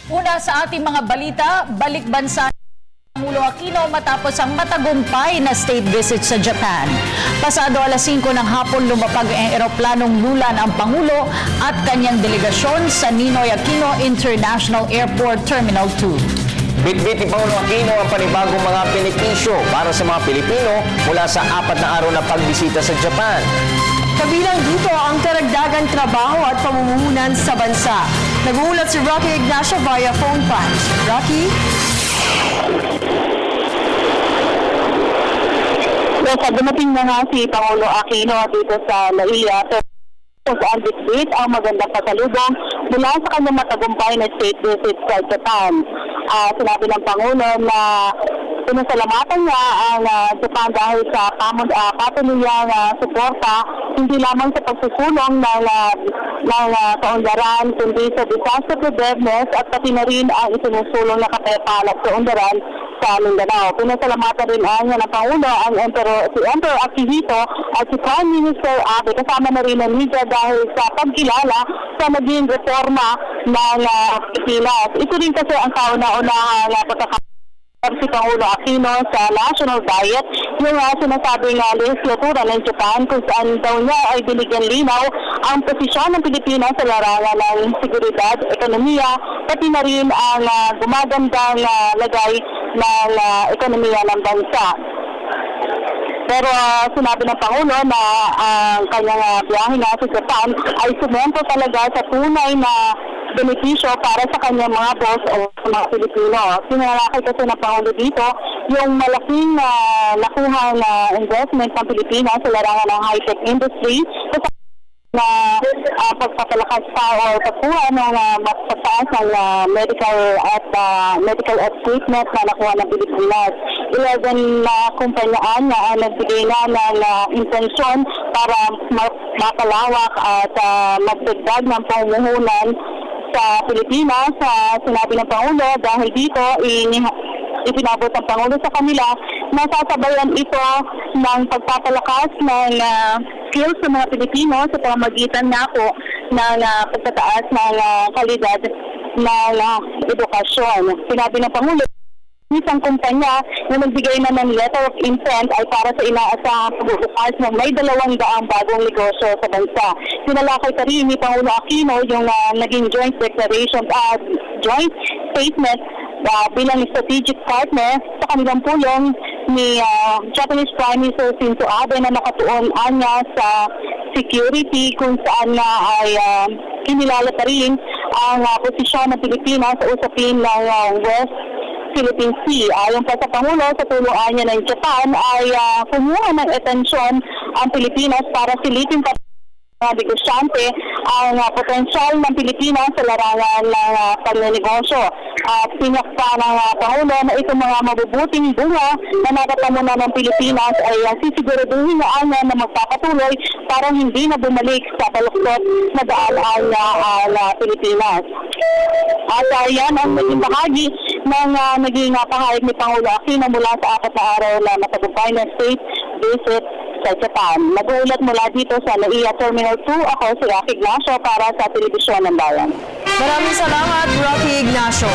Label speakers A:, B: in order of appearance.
A: Una sa ating mga balita, balik bansa Pangulo Aquino matapos ang matagumpay na state visit sa Japan. Pasado alas 5 ng hapon lumapag ang eroplanong lulan ang Pangulo at kanyang delegasyon sa Ninoy Aquino International Airport Terminal 2.
B: Bitbit ni Pangulo Aquino ang panibagong mga benepisyo para sa mga Pilipino mula sa 4 na araw na pagbisita sa Japan.
C: Kabilang dito ang karagdagang trabaho at pamumuhunan sa bansa. Nag-uulat si Rocky Ignacio via phone punch. Rocky?
D: So, dumating na nga si Pangulo Aquino dito sa Laia kung saan bitbit ang magandang pasalubong mula sa kanyang matagumpay na state visit sa Japan. Sinabi ng Pangulo na pinasalamatan niya ang Japan dahil sa patuloy niyang suporta hindi lamang sa pagsusulong ng kaunlaran kundi sa disaster preparedness at pati na rin ang isinusulong na kapayapaan at kaunlaran sa Mindanao. Pinasalamatan rin niya ng Pangulo ang si Emperor Akihito at si Prime Minister Abe kasama na rin ang media dahil sa pagkilala sa naging reforma ng Pilipinas. Ito rin kasi ang kauna-unahang si Pangulo Aquino sa National Diet, yung sinasabing legislatura ng Japan kung saan daw niya ay binigyan linaw ang posisyon ng Pilipinas sa larangan ng seguridad, ekonomiya, pati na rin ang gumagandang lagay ng ekonomiya ng bansa. Pero sinabi ng Pangulo na ang kanyang biyahe nga sa Japan ay sumento talaga sa tunay na benepisyo para sa kanyang mga boss o mga Pilipino. Sinalakay kasi ng Pangulo dito yung malaking nakuhang investment ng Pilipinas sa larangan ng high-tech industry na pagpapalakas pa o pagkuha ng pagtaas ng medical equipment na nakuha ng Pilipinas. 11 na kumpanyaan na nagbigay na ng intensyon para mapalawak at magdagdag ng pamumuhunan sa Pilipinas. Sinabi ng Pangulo dahil dito ipinabot ng Pangulo sa kanila na sasabayan ito ng pagpapalakas ng skills sa mga Pilipino sa pamamagitan na po ng pagtataas ng kalidad ng edukasyon. Sinabi ng Pangulo, isang kumpanya na nagbigay na ng letter of intent ay para sa inaasahang pagbubukas ng may 200 bagong negosyo sa bansa. Sinalakay pa rin ni Pangulo Aquino yung naging joint declaration, joint statement bilang strategic partner sa kanilang pulong ni Japanese Prime Minister Shinzo Abe na nakatuon niya sa security kung saan na ay kinilala pa rin ang posisyon ng Pilipinas sa usapin ng West Philippine Sea. Ayon pa sa Pangulo, sa tulungan niya ng Japan ay kumuha ng atensyon ang Pilipinas para silipin pa negosyante ang potensyal ng Pilipinas sa larangan ng pagnenegosyo. Pinakpa ng Pangulo na itong mga mabubuting bunga na natatamo na ng Pilipinas ay sisiguraduhin na magpapatuloy para hindi na bumalik sa baluktot na daan ang Pilipinas. At yan ang naging bahagi ng naging pahayag ni Pangulo Aquino mula sa 4 na araw na matagumpay na state visit sa Japan. Nag-uulat mula dito sa Laia Terminal 2, ako si Rocky Ignacio para sa Telebisyon ng Bayan.
C: Maraming salamat, Rocky Ignacio.